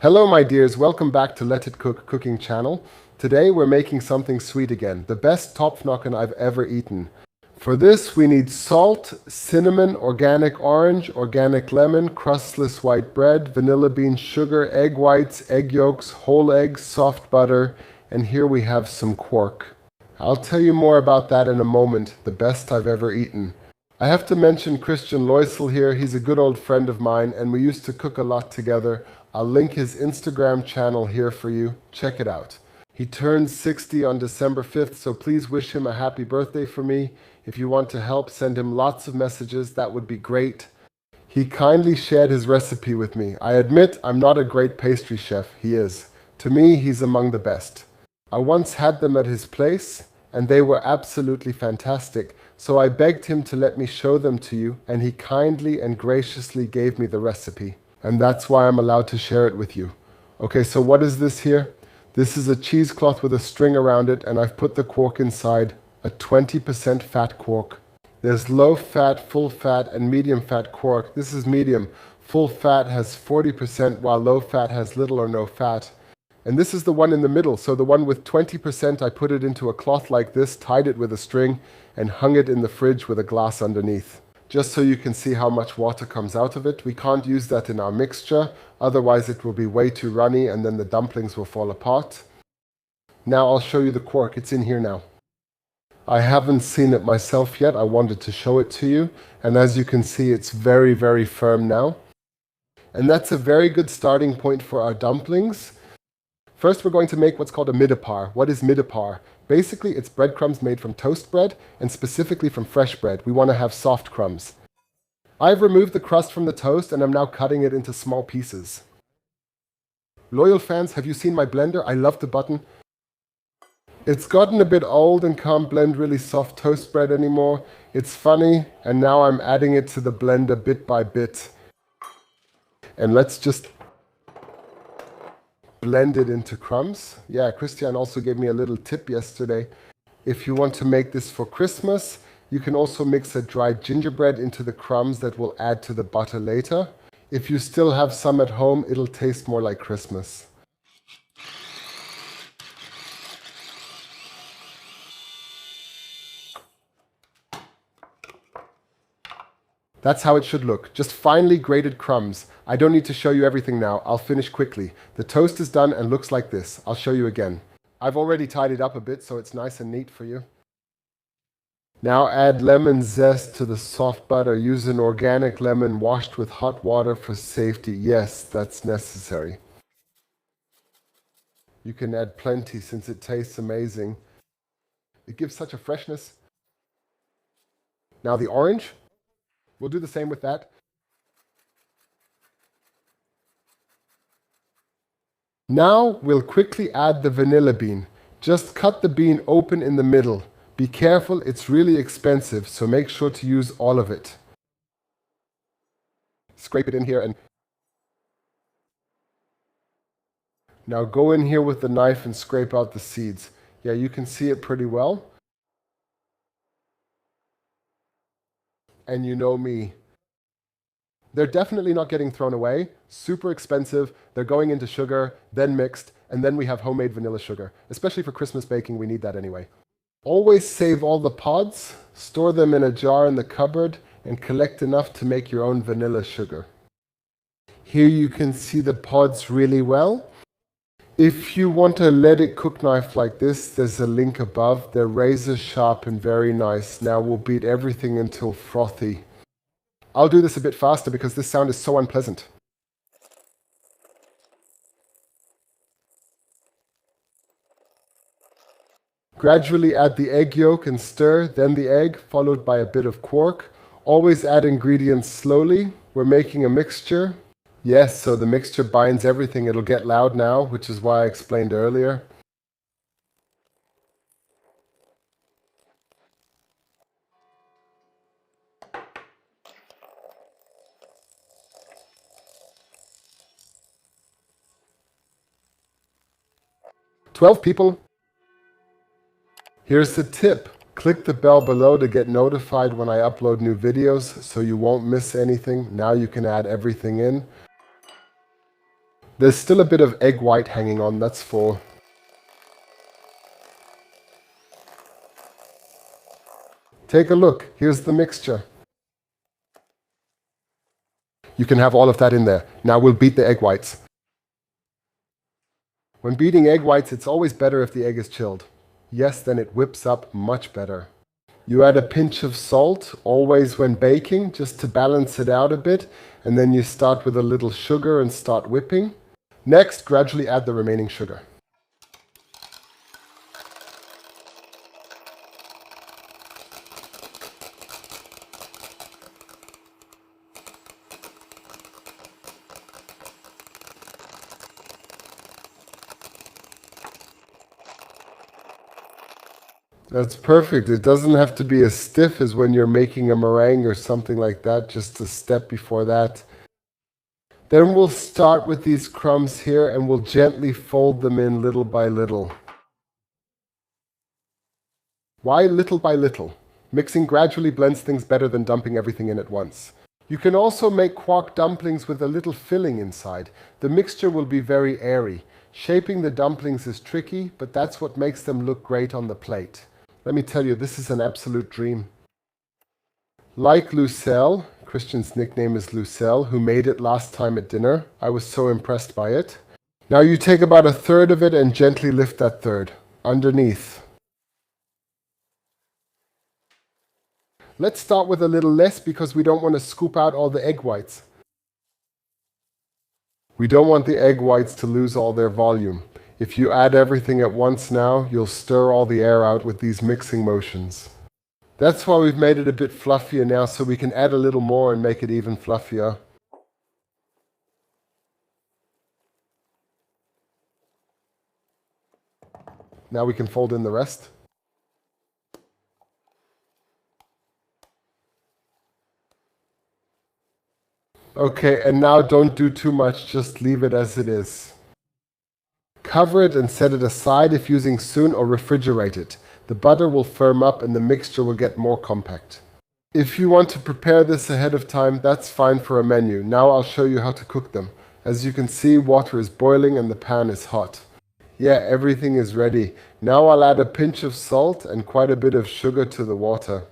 Hello my dears, welcome back to Letitcook cooking channel. Today we're making something sweet again, the best topfnocken I've ever eaten. For this we need salt, cinnamon, organic orange, organic lemon, crustless white bread, vanilla bean sugar, egg whites, egg yolks, whole eggs, soft butter, and here we have some quark. I'll tell you more about that in a moment, the best I've ever eaten. I have to mention Christian Loisl here. He's a good old friend of mine and we used to cook a lot together. I'll link his Instagram channel here for you. Check it out. He turns 60 on December 5th, so please wish him a happy birthday for me. If you want to help, send him lots of messages. That would be great. He kindly shared his recipe with me. I admit I'm not a great pastry chef. He is. To me, he's among the best. I once had them at his place and they were absolutely fantastic. So I begged him to let me show them to you and he kindly and graciously gave me the recipe. And that's why I'm allowed to share it with you. Okay, so what is this here? This is a cheesecloth with a string around it and I've put the quark inside, a 20% fat quark. There's low fat, full fat and medium fat quark. This is medium. Full fat has 40% while low fat has little or no fat. And this is the one in the middle. So the one with 20%, I put it into a cloth like this, tied it with a string and hung it in the fridge with a glass underneath. Just so you can see how much water comes out of it. We can't use that in our mixture, otherwise it will be way too runny and then the dumplings will fall apart. Now I'll show you the quark. It's in here now. I haven't seen it myself yet. I wanted to show it to you. And as you can see, it's very, very firm now. And that's a very good starting point for our dumplings. First, we're going to make what's called a midapar. What is midapar? Basically, it's breadcrumbs made from toast bread and specifically from fresh bread. We want to have soft crumbs. I've removed the crust from the toast and I'm now cutting it into small pieces. Loyal fans, have you seen my blender? I love the button. It's gotten a bit old and can't blend really soft toast bread anymore. It's funny, and now I'm adding it to the blender bit by bit. And let's just blend it into crumbs. Yeah, Christian also gave me a little tip yesterday. If you want to make this for Christmas, you can also mix a dried gingerbread into the crumbs that will add to the butter later. If you still have some at home, it'll taste more like Christmas. That's how it should look, just finely grated crumbs. I don't need to show you everything now, I'll finish quickly. The toast is done and looks like this. I'll show you again. I've already tied it up a bit so it's nice and neat for you. Now add lemon zest to the soft butter. Use an organic lemon washed with hot water for safety. Yes, that's necessary. You can add plenty since it tastes amazing. It gives such a freshness. Now the orange. We'll do the same with that. Now we'll quickly add the vanilla bean. Just cut the bean open in the middle. Be careful, it's really expensive, so make sure to use all of it. Scrape it in here and now go in here with the knife and scrape out the seeds. Yeah, you can see it pretty well. And you know me. They're definitely not getting thrown away. Super expensive. They're going into sugar, then mixed, and then we have homemade vanilla sugar. Especially for Christmas baking, we need that anyway. Always save all the pods, store them in a jar in the cupboard, and collect enough to make your own vanilla sugar. Here you can see the pods really well. If you want a Letitcook knife like this, there's a link above. They're razor sharp and very nice. Now we'll beat everything until frothy. I'll do this a bit faster because this sound is so unpleasant. Gradually add the egg yolk and stir, then the egg, followed by a bit of quark. Always add ingredients slowly. We're making a mixture. Yes, so the mixture binds everything. It'll get loud now, which is why I explained earlier. "12 people." Here's the tip. Click the bell below to get notified when I upload new videos so you won't miss anything. Now you can add everything in. There's still a bit of egg white hanging on, that's full. Take a look, here's the mixture. You can have all of that in there. Now we'll beat the egg whites. When beating egg whites, it's always better if the egg is chilled. Yes, then it whips up much better. You add a pinch of salt, always when baking, just to balance it out a bit, and then you start with a little sugar and start whipping. Next, gradually add the remaining sugar. That's perfect. It doesn't have to be as stiff as when you're making a meringue or something like that, just a step before that. Then we'll start with these crumbs here and we'll gently fold them in little by little. Why little by little? Mixing gradually blends things better than dumping everything in at once. You can also make Quark dumplings with a little filling inside. The mixture will be very airy. Shaping the dumplings is tricky, but that's what makes them look great on the plate. Let me tell you, this is an absolute dream. Like Loisl, Christian's nickname is Loisl, who made it last time at dinner. I was so impressed by it. Now you take about a third of it and gently lift that third underneath. Let's start with a little less because we don't want to scoop out all the egg whites. We don't want the egg whites to lose all their volume. If you add everything at once now, you'll stir all the air out with these mixing motions. That's why we've made it a bit fluffier now, so we can add a little more and make it even fluffier. Now we can fold in the rest. Okay, and now don't do too much, just leave it as it is. Cover it and set it aside if using soon, or refrigerate it. The butter will firm up and the mixture will get more compact. If you want to prepare this ahead of time, that's fine for a menu. Now I'll show you how to cook them. As you can see, water is boiling and the pan is hot. Yeah, everything is ready. Now I'll add a pinch of salt and quite a bit of sugar to the water.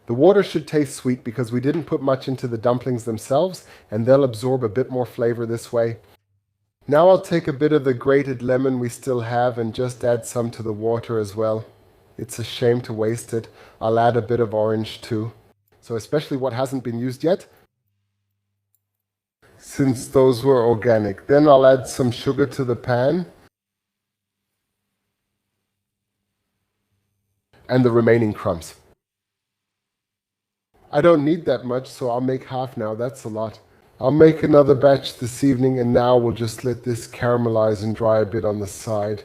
The water should taste sweet because we didn't put much into the dumplings themselves, and they'll absorb a bit more flavor this way. Now I'll take a bit of the grated lemon we still have and just add some to the water as well. It's a shame to waste it. I'll add a bit of orange too. So especially what hasn't been used yet, since those were organic. Then I'll add some sugar to the pan. And the remaining crumbs. I don't need that much, so I'll make half now. That's a lot. I'll make another batch this evening, and now we'll just let this caramelize and dry a bit on the side.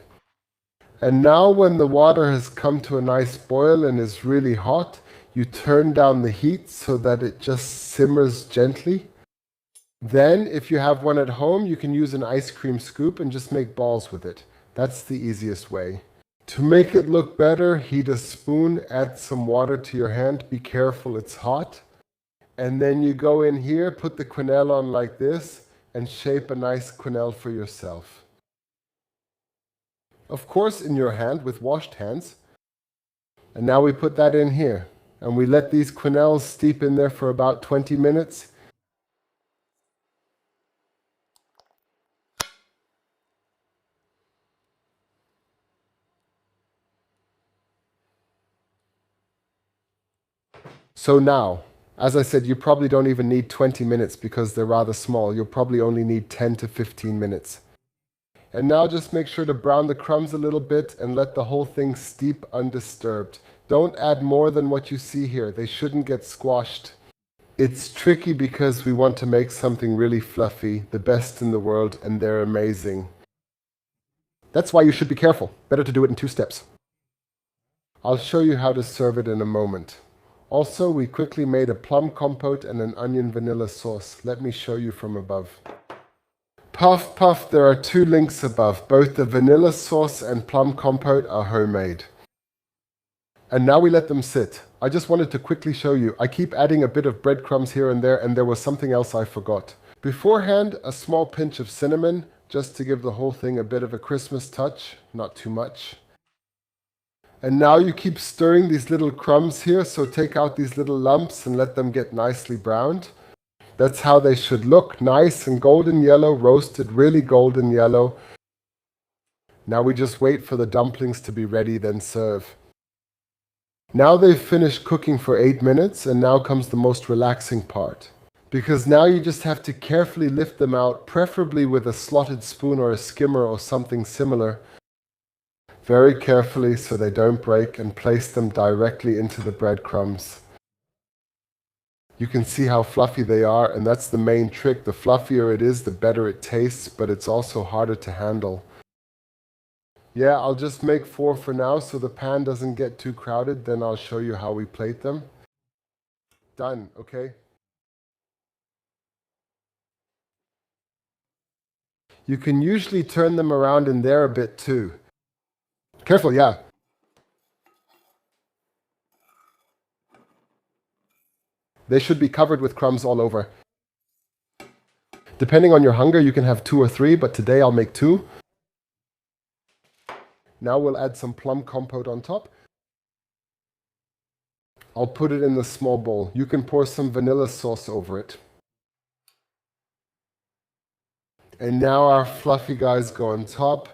And now when the water has come to a nice boil and is really hot, you turn down the heat so that it just simmers gently. Then, if you have one at home, you can use an ice cream scoop and just make balls with it. That's the easiest way. To make it look better, heat a spoon, add some water to your hand. Be careful, it's hot. And then you go in here, put the quenelle on like this, and shape a nice quenelle for yourself. Of course, in your hand, with washed hands. And now we put that in here. And we let these quenelles steep in there for about 20 minutes. So now, as I said, you probably don't even need 20 minutes because they're rather small. You'll probably only need 10 to 15 minutes. And now just make sure to brown the crumbs a little bit and let the whole thing steep undisturbed. Don't add more than what you see here. They shouldn't get squashed. It's tricky because we want to make something really fluffy, the best in the world, and they're amazing. That's why you should be careful. Better to do it in 2 steps. I'll show you how to serve it in a moment. Also, we quickly made a plum compote and an onion vanilla sauce. Let me show you from above. Puff, puff, there are 2 links above. Both the vanilla sauce and plum compote are homemade. And now we let them sit. I just wanted to quickly show you. I keep adding a bit of breadcrumbs here and there was something else I forgot. Beforehand, a small pinch of cinnamon, just to give the whole thing a bit of a Christmas touch, not too much. And now you keep stirring these little crumbs here, so take out these little lumps and let them get nicely browned. That's how they should look, nice and golden yellow, roasted, really golden yellow. Now we just wait for the dumplings to be ready, then serve. Now they've finished cooking for 8 minutes, and now comes the most relaxing part. Because now you just have to carefully lift them out, preferably with a slotted spoon or a skimmer or something similar. Very carefully so they don't break, and place them directly into the breadcrumbs. You can see how fluffy they are, and that's the main trick. The fluffier it is, the better it tastes, but it's also harder to handle. Yeah, I'll just make 4 for now so the pan doesn't get too crowded, then I'll show you how we plate them. Done, okay? You can usually turn them around in there a bit too. Careful, yeah. They should be covered with crumbs all over. Depending on your hunger, you can have 2 or 3, but today I'll make 2. Now we'll add some plum compote on top. I'll put it in the small bowl. You can pour some vanilla sauce over it. And now our fluffy guys go on top.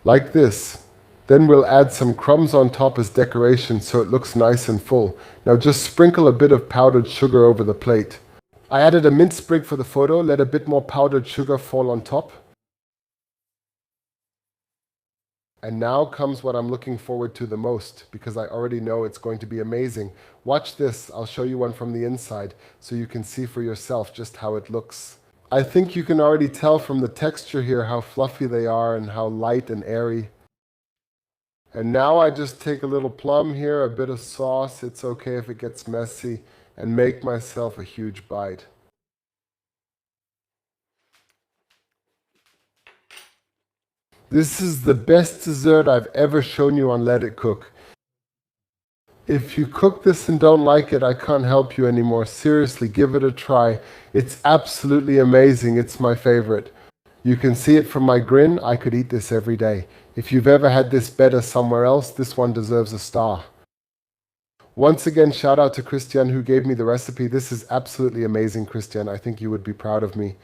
Like this. Then we'll add some crumbs on top as decoration so it looks nice and full. Now just sprinkle a bit of powdered sugar over the plate. I added a mint sprig for the photo, let a bit more powdered sugar fall on top. And now comes what I'm looking forward to the most, because I already know it's going to be amazing. Watch this, I'll show you one from the inside, so you can see for yourself just how it looks. I think you can already tell from the texture here how fluffy they are and how light and airy. And now I just take a little plum here, a bit of sauce, it's okay if it gets messy, and make myself a huge bite. This is the best dessert I've ever shown you on Letitcook. If you cook this and don't like it, I can't help you anymore. Seriously, give it a try. It's absolutely amazing. It's my favorite. You can see it from my grin. I could eat this every day. If you've ever had this better somewhere else, this one deserves a star. Once again, shout out to Christian who gave me the recipe. This is absolutely amazing, Christian. I think you would be proud of me.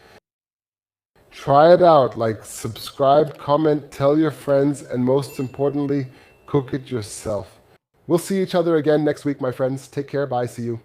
Try it out, like, subscribe, comment, tell your friends, and most importantly, cook it yourself. We'll see each other again next week, my friends. Take care. Bye. See you.